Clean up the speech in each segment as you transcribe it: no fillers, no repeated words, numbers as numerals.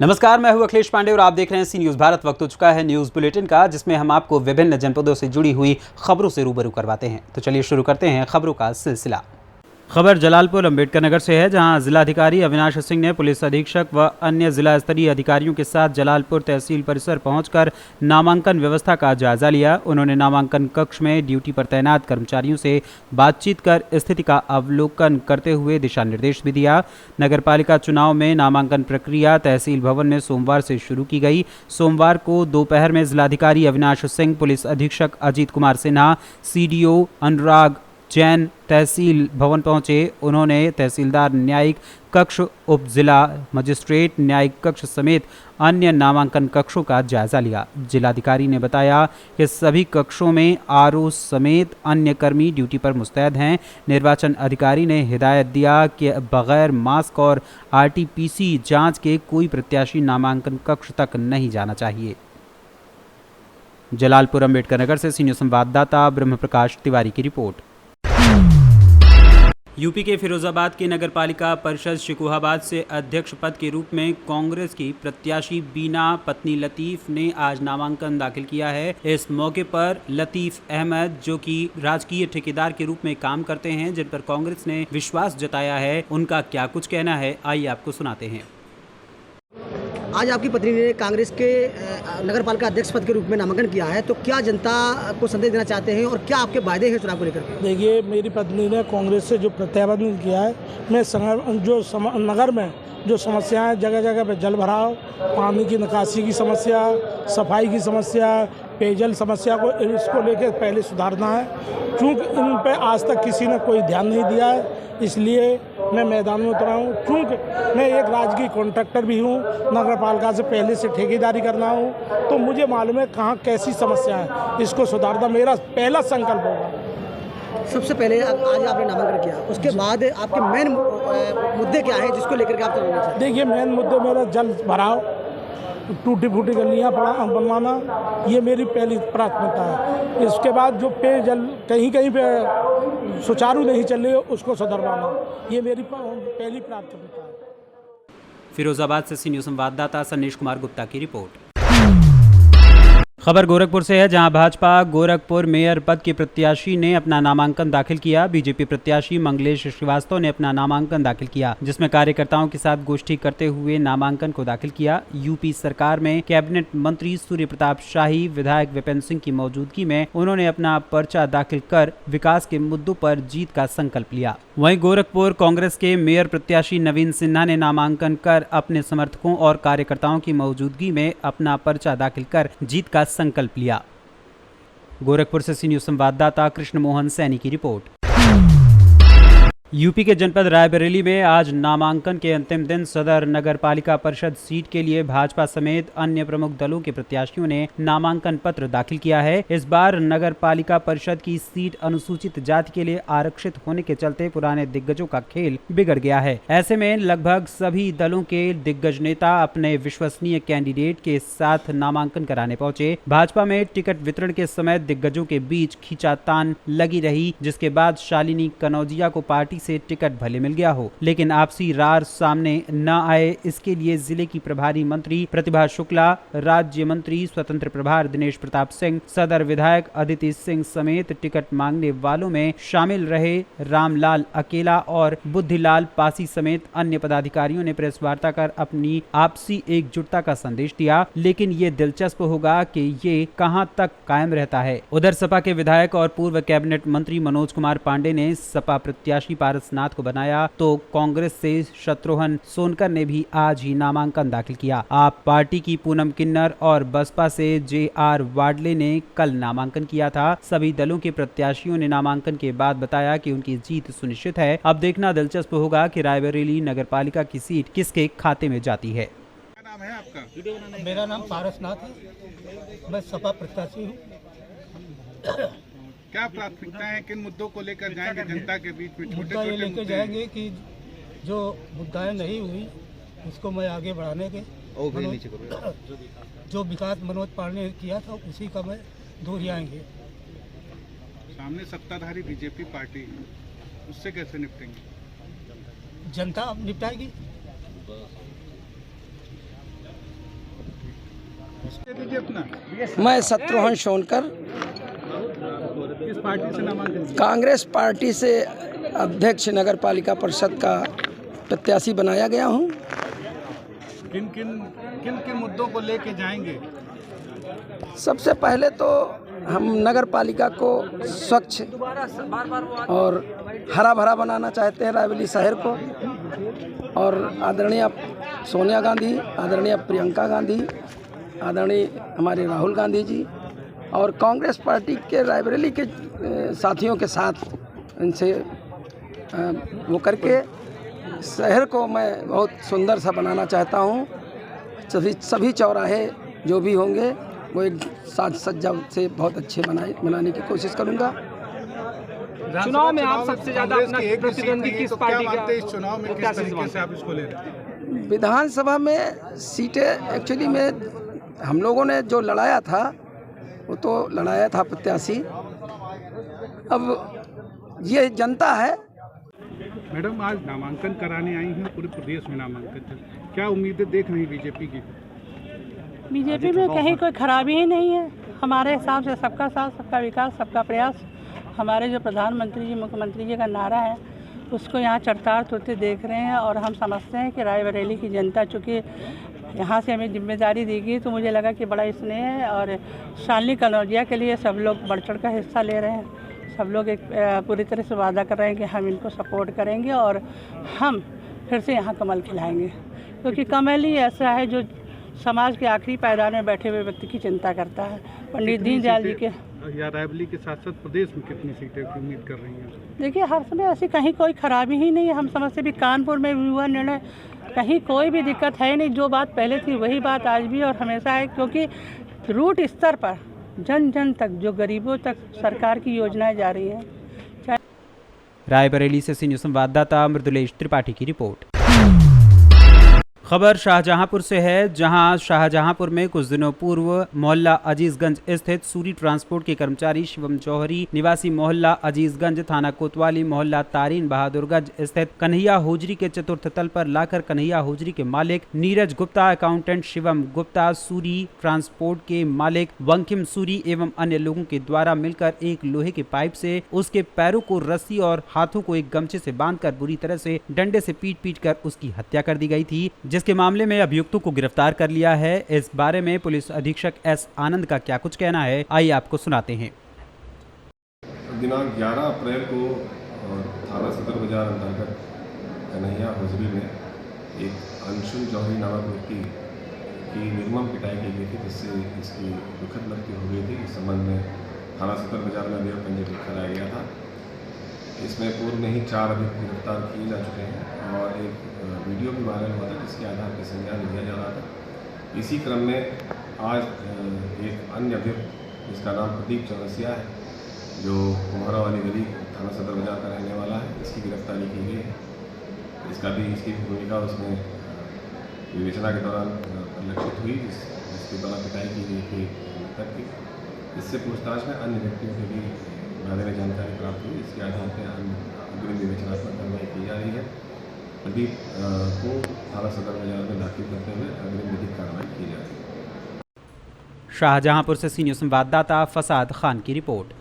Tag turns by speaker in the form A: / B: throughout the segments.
A: नमस्कार, मैं हूं अखिलेश पांडे और आप देख रहे हैं सी न्यूज़ भारत। वक्त हो चुका है न्यूज़ बुलेटिन का, जिसमें हम आपको विभिन्न जनपदों से जुड़ी हुई खबरों से रूबरू करवाते हैं। तो चलिए शुरू करते हैं खबरों का सिलसिला। खबर जलालपुर अंबेडकर नगर से है, जहां जिलाधिकारी अविनाश सिंह ने पुलिस अधीक्षक व अन्य जिला स्तरीय अधिकारियों के साथ जलालपुर तहसील परिसर पहुंचकर नामांकन व्यवस्था का जायजा लिया। उन्होंने नामांकन कक्ष में ड्यूटी पर तैनात कर्मचारियों से बातचीत कर स्थिति का अवलोकन करते हुए दिशा निर्देश भी दिया। नगरपालिका चुनाव में नामांकन प्रक्रिया तहसील भवन में सोमवार से शुरू की गई। सोमवार को दोपहर में जिलाधिकारी अविनाश सिंह, पुलिस अधीक्षक अजीत कुमार सिन्हा, सीडीओ अनुराग जैन तहसील भवन पहुंचे। उन्होंने तहसीलदार न्यायिक कक्ष, उप जिला मजिस्ट्रेट न्यायिक कक्ष समेत अन्य नामांकन कक्षों का जायजा लिया। जिलाधिकारी ने बताया कि सभी कक्षों में आरओ समेत अन्य कर्मी ड्यूटी पर मुस्तैद हैं। निर्वाचन अधिकारी ने हिदायत दिया कि बगैर मास्क और आरटीपीसी जांच के कोई प्रत्याशी नामांकन कक्ष तक नहीं जाना चाहिए। जलालपुर अंबेडकर नगर से सीनियर संवाददाता ब्रह्म प्रकाश तिवारी की रिपोर्ट। यूपी के फिरोजाबाद की नगरपालिका परिषद शिकोहाबाद से अध्यक्ष पद के रूप में कांग्रेस की प्रत्याशी बीना पत्नी लतीफ ने आज नामांकन दाखिल किया है। इस मौके पर लतीफ अहमद, जो कि राजकीय ठेकेदार के रूप में काम करते हैं, जिन पर कांग्रेस ने विश्वास जताया है, उनका क्या कुछ कहना है, आइए आपको सुनाते हैं।
B: आज आपकी पत्नी ने कांग्रेस के नगरपालिका अध्यक्ष पद के रूप में नामांकन किया है, तो क्या जनता को संदेश देना चाहते हैं और क्या आपके वायदे हैं चुनाव को लेकर?
C: देखिए, मेरी पत्नी ने कांग्रेस से जो प्रत्यावर्तन किया है, मैं नगर में जो समस्याएं जगह जगह पे जल भराव, पानी की निकासी की समस्या, सफाई की समस्या, पेयजल समस्या को इसको लेकर पहले सुधारना है। चूँकि इन पे आज तक किसी ने कोई ध्यान नहीं दिया है, इसलिए मैं मैदान में उतरा हूँ। चूँकि मैं एक राजकीय कॉन्ट्रैक्टर भी हूँ, नगरपालिका से पहले से ठेकेदारी करना हूँ, तो मुझे मालूम है कहाँ कैसी समस्या है। इसको सुधारना मेरा पहला संकल्प होगा।
B: सबसे पहले आज आपने नामांकन किया, उसके बाद आपके मेन मुद्दे क्या हैं जिसको लेकर के आप चलना चाहते हैं?
C: देखिए, मेन मुद्दे मेरा जल भराव, टूटी फूटी गलियाँ बनवाना, ये मेरी पहली प्राथमिकता है। इसके बाद जो पेयजल कहीं कहीं पे सुचारू नहीं चल रही है, उसको सुधरवाना, ये मेरी पहली प्राथमिकता है।
A: फिरोजाबाद से सीनियर संवाददाता सन्नीश कुमार गुप्ता की रिपोर्ट। खबर गोरखपुर से है, जहां भाजपा गोरखपुर मेयर पद के प्रत्याशी ने अपना नामांकन दाखिल किया। बीजेपी प्रत्याशी मंगलेश श्रीवास्तव ने अपना नामांकन दाखिल किया, जिसमें कार्यकर्ताओं के साथ गोष्ठी करते हुए नामांकन को दाखिल किया। यूपी सरकार में कैबिनेट मंत्री सूर्य प्रताप शाही, विधायक विपिन सिंह की मौजूदगी में उन्होंने अपना पर्चा दाखिल कर विकास के मुद्दों पर जीत का संकल्प लिया। वहीं गोरखपुर कांग्रेस के मेयर प्रत्याशी नवीन सिन्हा ने नामांकन कर अपने समर्थकों और कार्यकर्ताओं की मौजूदगी में अपना पर्चा दाखिल कर जीत का संकल्प लिया। गोरखपुर से सी न्यूज़ संवाददाता कृष्ण मोहन सैनी की रिपोर्ट। यूपी के जनपद रायबरेली में आज नामांकन के अंतिम दिन सदर नगर पालिका परिषद सीट के लिए भाजपा समेत अन्य प्रमुख दलों के प्रत्याशियों ने नामांकन पत्र दाखिल किया है। इस बार नगर पालिका परिषद की सीट अनुसूचित जाति के लिए आरक्षित होने के चलते पुराने दिग्गजों का खेल बिगड़ गया है। ऐसे में लगभग सभी दलों के दिग्गज नेता अपने विश्वसनीय कैंडिडेट के साथ नामांकन कराने पहुंचे। भाजपा में टिकट वितरण के समय दिग्गजों के बीच खींचातान लगी रही, जिसके बाद शालिनी कनौजिया को पार्टी से टिकट भले मिल गया हो, लेकिन आपसी रार सामने न आए, इसके लिए जिले की प्रभारी मंत्री प्रतिभा शुक्ला, राज्य मंत्री स्वतंत्र प्रभार दिनेश प्रताप सिंह, सदर विधायक अदिति सिंह समेत टिकट मांगने वालों में शामिल रहे रामलाल अकेला और बुद्धिलाल पासी समेत अन्य पदाधिकारियों ने प्रेस वार्ता कर अपनी आपसी एकजुटता का संदेश दिया। लेकिन ये दिलचस्प होगा कि ये कहां तक कायम रहता है। उधर सपा के विधायक और पूर्व कैबिनेट मंत्री मनोज कुमार पांडे ने सपा प्रत्याशी पारसनाथ को बनाया, तो कांग्रेस से शत्रुघ्न सोनकर ने भी आज ही नामांकन दाखिल किया। आप पार्टी की पूनम किन्नर और बसपा से JR वाडले ने कल नामांकन किया था। सभी दलों के प्रत्याशियों ने नामांकन के बाद बताया कि उनकी जीत सुनिश्चित है। अब देखना दिलचस्प होगा कि रायबरेली नगर पालिका की सीट किसके खाते में जाती है।
D: क्या नाम है आपका?
E: मेरा नाम पारसनाथ है, मैं सपा प्रत्याशी हूँ।
D: क्या प्राथमिकता है, किन मुद्दों को लेकर जाएंगे जनता के बीच में?
E: मुद्दा ये लेकर जाएंगे कि जो मुद्दाएं नहीं हुई उसको मैं आगे बढ़ाने के, जो विकास मनोज पांडे ने किया था उसी का मैं दोहराएंगे।
D: सामने सत्ताधारी बीजेपी पार्टी है, उससे कैसे निपटेंगे?
E: जनता निपटाएगी।
D: दीजिए अपना।
F: मैं शत्रुघ्न सोनकर
D: किस पार्टी से नामांकन?
F: कांग्रेस पार्टी से अध्यक्ष नगर पालिका परिषद का प्रत्याशी बनाया गया हूं।
D: किन किन मुद्दों को लेके जाएंगे?
F: सबसे पहले तो हम नगर पालिका को स्वच्छ और हरा भरा बनाना चाहते हैं, रायबरेली शहर को। और आदरणीय सोनिया गांधी, आदरणीय प्रियंका गांधी, आदरणीय हमारे राहुल गांधी जी और कांग्रेस पार्टी के रायबरेली के साथियों के साथ इनसे वो करके शहर को मैं बहुत सुंदर सा बनाना चाहता हूँ। सभी चौराहे जो भी होंगे वो एक साज सज्जा से बहुत अच्छे बनाने की कोशिश करूँगा।
G: चुनाव में आप सबसे ज्यादा अपना प्रतिद्वंदी किस पार्टी का?
D: इस चुनाव में किस तरीके से आप इसको ले रहे हैं?
F: विधानसभा में सीटें एक्चुअली में हम लोगों ने जो लड़ाया था वो तो लड़ाया था प्रत्याशी। अब ये जनता है।
D: मैडम, आज नामांकन कराने आई हैं, पूरे प्रदेश में नामांकन, क्या उम्मीदें देख रही बीजेपी की?
H: बीजेपी में कहीं कोई खराबी ही नहीं है। हमारे हिसाब से सबका साथ, सबका विकास, सबका प्रयास। हमारे जो प्रधानमंत्री जी, मुख्यमंत्री जी का नारा है उसको यहाँ चरतार तुरते देख रहे हैं। और हम समझते हैं कि रायबरेली की जनता, चूँकि यहाँ से हमें जिम्मेदारी दी गई, तो मुझे लगा कि बड़ा स्नेह है। और शालिनी कनौजिया के लिए सब लोग बढ़ चढ़ कर हिस्सा ले रहे हैं। सब लोग एक पूरी तरह से वादा कर रहे हैं कि हम इनको सपोर्ट करेंगे और हम फिर से यहाँ कमल खिलाएंगे, क्योंकि कमल ही ऐसा है जो समाज के आखिरी पायदान में बैठे हुए व्यक्ति की चिंता करता है। पंडित दीनदयाल जी के
D: या रायबरेली के साथ साथ प्रदेश में कितनी सीटें की उम्मीद कर रही हैं?
H: देखिए, हर समय ऐसी कहीं कोई खराबी ही नहीं है। हम समझते भी कानपुर में भी हुआ निर्णय, कहीं कोई भी दिक्कत है नहीं। जो बात पहले थी वही बात आज भी और हमेशा है, क्योंकि रूट स्तर पर जन जन तक, जो गरीबों तक सरकार की योजनाएं जा रही हैं।
A: रायबरेली से सी न्यूज़ संवाददाता मृदुलेश त्रिपाठी की रिपोर्ट। खबर शाहजहांपुर से है, जहां शाहजहांपुर में कुछ दिनों पूर्व मोहल्ला अजीजगंज स्थित सूरी ट्रांसपोर्ट के कर्मचारी शिवम जौहरी निवासी मोहल्ला अजीजगंज, थाना कोतवाली, मोहल्ला तारीन बहादुरगंज स्थित कन्हैया होजरी के चतुर्थ तल पर लाकर कन्हैया होजरी के मालिक नीरज गुप्ता, अकाउंटेंट शिवम गुप्ता, सूरी ट्रांसपोर्ट के मालिक वंकिम सूरी एवं अन्य लोगों के द्वारा मिलकर एक लोहे के पाइप से उसके पैरों को रस्सी और हाथों को एक गमछे से बांधकर बुरी तरह से डंडे से पीट कर उसकी हत्या कर दी गई थी, जिसके मामले में अभियुक्तों को गिरफ्तार कर लिया है। इस बारे में पुलिस अधीक्षक एस आनंद का क्या कुछ कहना है, आइए आपको सुनाते हैं।
I: दिनांक 11 अप्रैल को थाना सदर बाजार अंतर्गत कन्हैया होजरी में एक अंशुल जौहरी नामक व्यक्ति की निर्मम पिटाई की गई थी, जिससे इसकी दुखद मृत्यु हो गई थी। इस संबंध में थाना सदर बाजार में अभियोग पंजीकृत कराया गया था। इसमें पूर्व में ही 4 अभियुक्त गिरफ्तार किए जा चुके हैं और एक वीडियो भी वायरल हुआ था, जिसके आधार पर संज्ञान लिया जा रहा था। इसी क्रम में आज एक अन्य अभियुक्त, जिसका नाम प्रदीप चौरसिया है, जो कुम्हारा वाली गली थाना सदर बाजार का रहने वाला है, इसकी गिरफ्तारी की गई है। इसकी भूमिका उसमें विवेचना के दौरान परिलक्षित हुई, जिसके द्वारा पिटाई की गई थी तक की। इससे पूछताछ में अन्य व्यक्तियों की भी बारे में जानकारी प्राप्त हुई। इसके आधार पर अग्रिम विवेचनात्मक कार्रवाई की जा रही है। प्रदीप को थाना सदर बाजार में दाखिल करते हुए अग्रिम विधिक कार्रवाई की जा रही है।
A: शाहजहांपुर से सी न्यूज़ संवाददाता फसाद खान की रिपोर्ट।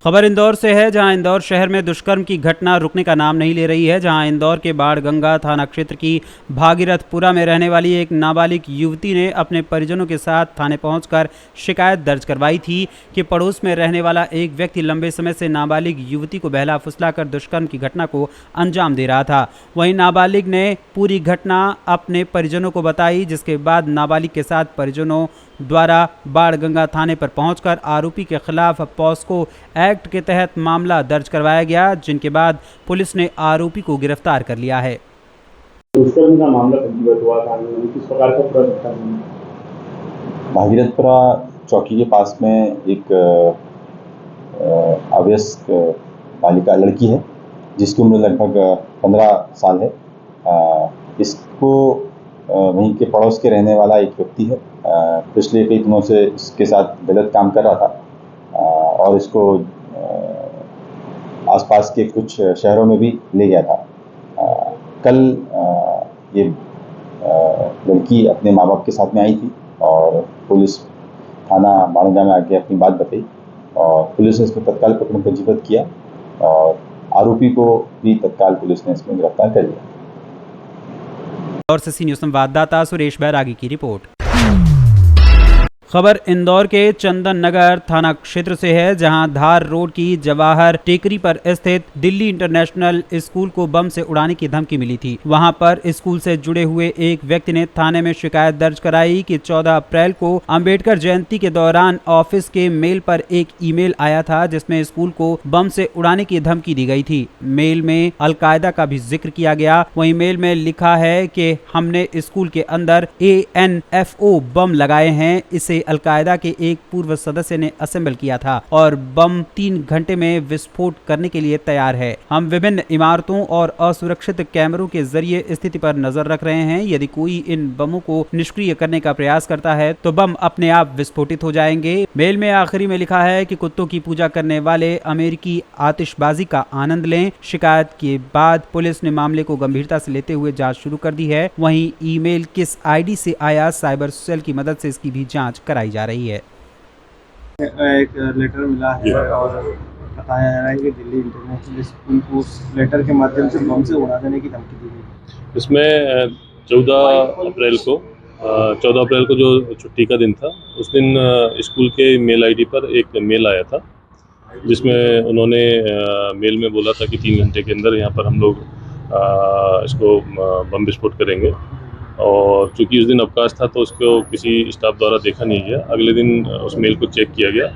A: खबर इंदौर से है, जहां इंदौर शहर में दुष्कर्म की घटना रुकने का नाम नहीं ले रही है। जहां इंदौर के बाणगंगा थाना क्षेत्र की भागीरथपुरा में रहने वाली एक नाबालिग युवती ने अपने परिजनों के साथ थाने पहुंचकर शिकायत दर्ज करवाई थी कि पड़ोस में रहने वाला एक व्यक्ति लंबे समय से नाबालिग युवती को बहला फुसलाकर दुष्कर्म की घटना को अंजाम दे रहा था। वहीं नाबालिग ने पूरी घटना अपने परिजनों को बताई, जिसके बाद नाबालिग के साथ परिजनों द्वारा बाणगंगा थाने पर पहुंचकर आरोपी के खिलाफ पॉस्को एक्ट के तहत मामला दर्ज करवाया गया, जिनके बाद पुलिस ने आरोपी को गिरफ्तार कर लिया है।
J: दुष्कर्म का मामला पंजीबद्ध हुआ था, किस प्रकार का प्रकरण? भागीरथपुरा चौकी के पास में एक अवयस्क बालिका लड़की है, जिसकी उम्र लगभग 15 साल है। इसको वहीं के पड़ोस के रहने वाला एक व्यक्ति है, पिछले कई दिनों से इसके साथ गलत काम कर रहा था और इसको आसपास के कुछ शहरों में भी ले गया था। कल ये लड़की अपने माँ बाप के साथ में आई थी और पुलिस थाना माणोदा में आके अपनी बात बताई और पुलिस ने इसको तत्काल प्रकरण पंजीबद्ध किया और आरोपी को भी तत्काल पुलिस ने इसमें गिरफ्तार कर लिया।
A: और से सीनियर संवाददाता सुरेश बैरागी की रिपोर्ट। खबर इंदौर के चंदन नगर थाना क्षेत्र से है, जहां धार रोड की जवाहर टेकरी पर स्थित दिल्ली इंटरनेशनल स्कूल को बम से उड़ाने की धमकी मिली थी। वहां पर स्कूल से जुड़े हुए एक व्यक्ति ने थाने में शिकायत दर्ज कराई कि 14 अप्रैल को अंबेडकर जयंती के दौरान ऑफिस के मेल पर एक ईमेल आया था जिसमें स्कूल को बम से उड़ाने की धमकी दी गई थी। मेल में अलकायदा का भी जिक्र किया गया। वहीं मेल में लिखा है कि हमने स्कूल के अंदर ANFO बम लगाए हैं। इसे अलकायदा के एक पूर्व सदस्य ने असेंबल किया था और बम 3 घंटे में विस्फोट करने के लिए तैयार है। हम विभिन्न इमारतों और असुरक्षित कैमरों के जरिए स्थिति पर नजर रख रहे हैं। यदि कोई इन बमों को निष्क्रिय करने का प्रयास करता है तो बम अपने आप विस्फोटित हो जाएंगे। मेल में आखिरी में लिखा है कि कुत्तों की पूजा करने वाले अमेरिकी आतिशबाजी का आनंद लें। शिकायत के बाद पुलिस ने मामले को गंभीरता से लेते हुए जांच शुरू कर दी है। वहीं ईमेल किस आईडी से आया, साइबर सेल की मदद से इसकी भी जांच कराई जा रही है।
K: एक लेटर मिला है और बताया जा रहा है कि दिल्ली इंटरनेशनल स्कूल को उस लेटर के माध्यम से बम से उड़ा देने की धमकी दी गई।
L: इसमें 14 अप्रैल को जो छुट्टी का दिन था, उस दिन स्कूल के मेल आईडी पर एक मेल आया था जिसमें उन्होंने मेल में बोला था कि 3 घंटे के अंदर यहाँ पर हम लोग इसको बम विस्फोट करेंगे। और चूंकि उस दिन अवकाश था तो उसको किसी स्टाफ द्वारा देखा नहीं गया। अगले दिन उस मेल को चेक किया गया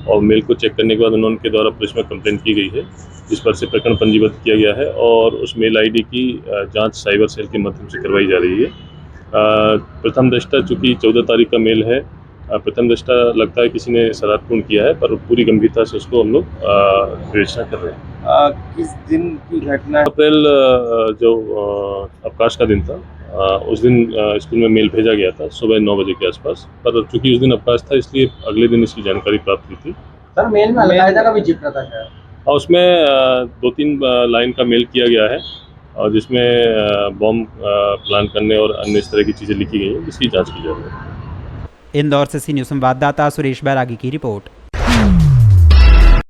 L: और मेल को चेक करने के बाद उनके द्वारा पुलिस में कंप्लेंट की गई है, जिस पर से प्रकरण पंजीबद्ध किया गया है और उस मेल आईडी की जांच साइबर सेल के माध्यम से करवाई जा रही है। प्रथम दृष्टया चूँकि 14 तारीख का मेल है, प्रथम दृष्टया लगता है किसी ने शरारतपूर्ण किया है, पर पूरी गंभीरता से उसको हम लोग विवेचना कर रहे हैं।
K: किस दिन की घटना?
L: अप्रैल जो अवकाश का दिन था, उस दिन स्कूल में मेल भेजा गया था सुबह 9 बजे के आसपास, पर चूंकि उस दिन अवकाश था इसलिए अगले दिन इसकी जानकारी प्राप्त हुई थी।
K: सर, मेल में अलकायदा का भी जिक्र था क्या?
L: और उसमें 2-3 लाइन का मेल किया गया है और जिसमें बम प्लान करने और अन्य इस तरह की चीज़ें लिखी गई हैं, जिसकी जाँच की जा रही है।
A: इंदौर से सीनियर संवाददाता सुरेश बैरागी की रिपोर्ट।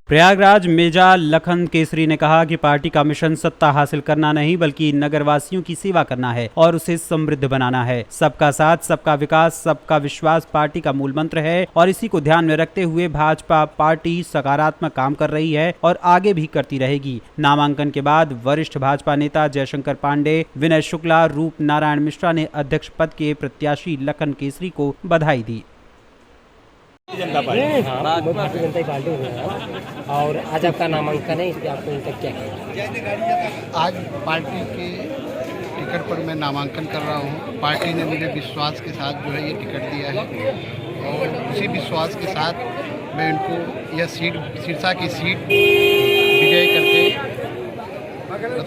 A: प्रयागराज मेजा लखन केसरी ने कहा कि पार्टी का मिशन सत्ता हासिल करना नहीं बल्कि नगरवासियों की सेवा करना है और उसे समृद्ध बनाना है। सबका साथ, सबका विकास, सबका विश्वास पार्टी का मूल मंत्र है और इसी को ध्यान में रखते हुए भाजपा पार्टी सकारात्मक काम कर रही है और आगे भी करती रहेगी। नामांकन के बाद वरिष्ठ भाजपा नेता जयशंकर पांडे, विनय शुक्ला, रूप नारायण मिश्रा ने अध्यक्ष पद के प्रत्याशी लखन केसरी को बधाई दी।
M: भारतीय जनता पार्टी और आज आपका नामांकन है, इस पर आपको उनका क्या कहना?
N: आज पार्टी के टिकट पर मैं नामांकन कर रहा हूँ। पार्टी ने मुझे विश्वास के साथ जो है ये टिकट दिया है और उसी विश्वास के साथ मैं इनको यह सीट, सिरसा की सीट विजय करके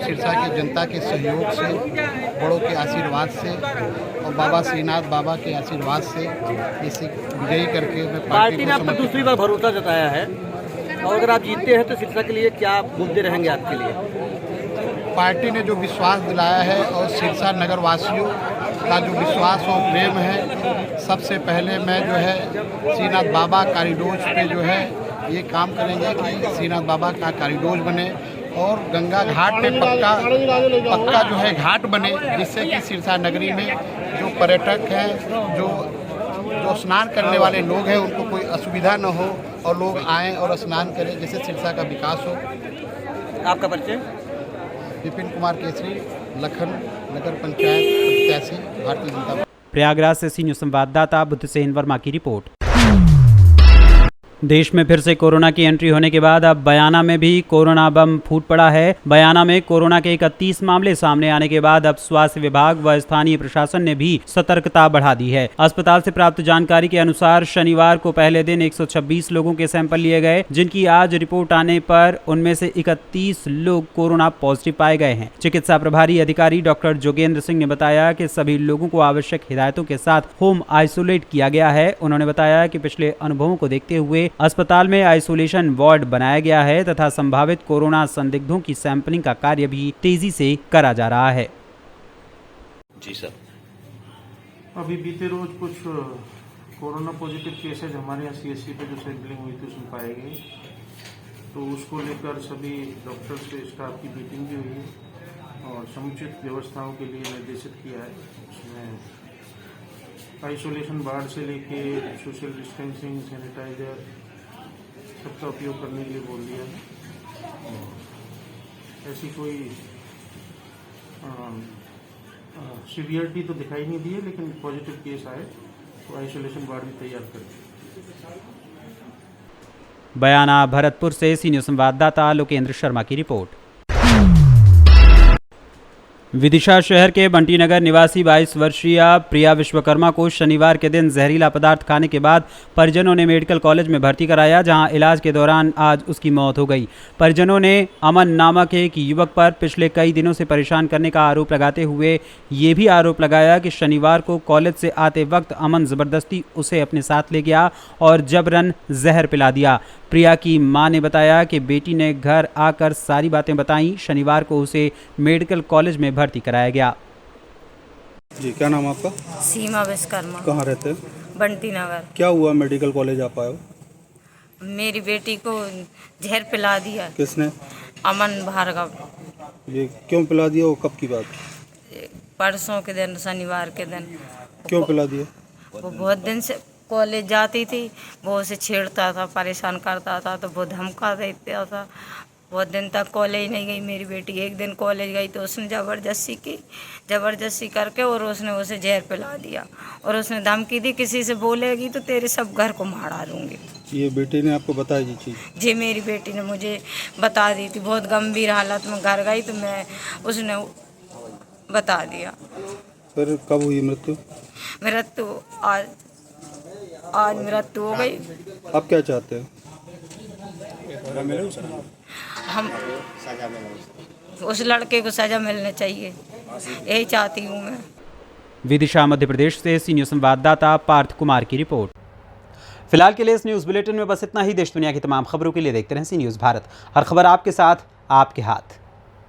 N: सिरसा की जनता के सहयोग से, बड़ों के आशीर्वाद से और बाबा श्रीनाथ बाबा के आशीर्वाद से ये सीट विजयी करके मैं
M: पार्टी ने आप पर दूसरी बार भरोसा जताया है और अगर आप जीतते हैं तो सिरसा के लिए क्या मुद्दे रहेंगे आपके लिए?
N: पार्टी ने जो विश्वास दिलाया है और सिरसा नगर वासियों का जो विश्वास और प्रेम है, सबसे पहले मैं जो है श्रीनाथ बाबा कॉरिडोर पे जो है ये काम करेंगे कि श्रीनाथ बाबा का कॉरिडोर बने और गंगा घाट पे पक्का जो है घाट बने, जिससे कि सिरसा नगरी में जो पर्यटक हैं, जो स्नान करने वाले लोग हैं, उनको कोई असुविधा न हो और लोग आएँ और स्नान करें, जिससे सिरसा का विकास हो।
M: आपका परिचय?
N: विपिन कुमार केसरी, लखन नगर पंचायत प्रत्याशी, भारतीय जनता पार्टी।
A: प्रयागराज से सीनियर संवाददाता बुद्धसेन वर्मा की रिपोर्ट। देश में फिर से कोरोना की एंट्री होने के बाद अब बयाना में भी कोरोना बम फूट पड़ा है। बयाना में कोरोना के 31 मामले सामने आने के बाद अब स्वास्थ्य विभाग व स्थानीय प्रशासन ने भी सतर्कता बढ़ा दी है। अस्पताल से प्राप्त जानकारी के अनुसार शनिवार को पहले दिन 126 लोगों के सैंपल लिए गए, जिनकी आज रिपोर्ट आने पर उनमें से 31 लोग कोरोना पॉजिटिव पाए गए हैं। चिकित्सा प्रभारी अधिकारी डॉक्टर जोगेंद्र सिंह ने बताया कि सभी लोगों को आवश्यक हिदायतों के साथ होम आइसोलेट किया गया है। उन्होंने बताया कि पिछले अनुभवों को देखते हुए अस्पताल में आइसोलेशन वार्ड बनाया गया है तथा संभावित कोरोना संदिग्धों की सैंपलिंग का कार्य भी तेजी से करा जा रहा है।
L: जी सर।
C: अभी बीते रोज कुछ
O: कोरोना पॉजिटिव केसेज हमारे यहाँ CSC पे जो सैंपलिंग हुई थी उसमें पाए गए, तो उसको लेकर सभी डॉक्टर से स्टाफ की मीटिंग भी हुई है और समुचित व्यवस्थाओं के लिए निर्देशित किया है। उसमें आइसोलेशन वार्ड से लेके सोशल डिस्टेंसिंग, सैनिटाइजर सबका उपयोग करने के लिए बोल दिया है। ऐसी कोई सीवियरिटी तो दिखाई नहीं दी है, लेकिन पॉजिटिव केस आए तो आइसोलेशन वार्ड भी तैयार कर दिया।
A: बयाना भरतपुर से सी न्यूज़ संवाददाता लोकेंद्र शर्मा की रिपोर्ट। विदिशा शहर के बंटी नगर निवासी 22 वर्षीय प्रिया विश्वकर्मा को शनिवार के दिन जहरीला पदार्थ खाने के बाद परिजनों ने मेडिकल कॉलेज में भर्ती कराया, जहां इलाज के दौरान आज उसकी मौत हो गई। परिजनों ने अमन नामक एक युवक पर पिछले कई दिनों से परेशान करने का आरोप लगाते हुए ये भी आरोप लगाया कि शनिवार को कॉलेज से आते वक्त अमन ज़बरदस्ती उसे अपने साथ ले गया और जबरन जहर पिला दिया। प्रिया की मां ने बताया कि बेटी ने घर आकर सारी बातें बताईं। शनिवार को उसे मेडिकल कॉलेज में भर्ती कराया गया।
P: जी, क्या नाम आपका?
Q: सीमा विश्वकर्मा।
P: कहाँ रहते हैं?
Q: बंटी नगर।
P: क्या हुआ मेडिकल कॉलेज आप आए हो?
Q: मेरी बेटी को जहर पिला दिया।
P: किसने?
Q: अमन भार्गव।
P: ये क्यों पिला दिया? वो कब की बात?
Q: परसों के दिन, शनिवार के दिन।
P: क्यों पिला दिया?
Q: वो बहुत दिन से कॉलेज जाती थी, वो उसे छेड़ता था, परेशान करता था, तो वो धमका देता था। बहुत दिन तक कॉलेज नहीं गई मेरी बेटी। एक दिन कॉलेज गई तो उसने ज़बरदस्ती करके और उसने उसे जहर पिला दिया और उसने धमकी दी, किसी से बोलेगी तो तेरे सब घर को मारा दूंगी।
P: ये बेटी ने आपको बताई ये चीज़?
Q: जी, मेरी बेटी ने मुझे बता दी थी। बहुत गंभीर हालत में घर गई तो उसने बता दिया।
P: फिर कब हुई मृत्यु?
Q: मृत्यु आज मृत्यु हो गई।
P: आप क्या चाहते हैं?
Q: हम उस लड़के को सजा मिलनी चाहिए, यही चाहती हूँ मैं।
A: विदिशा मध्य प्रदेश से सी न्यूज़ संवाददाता पार्थ कुमार की रिपोर्ट। फिलहाल के लिए इस न्यूज़ बुलेटिन में बस इतना ही। देश दुनिया की तमाम खबरों के लिए देखते रहें सी न्यूज़ भारत। हर खबर आपके साथ, आपके हाथ।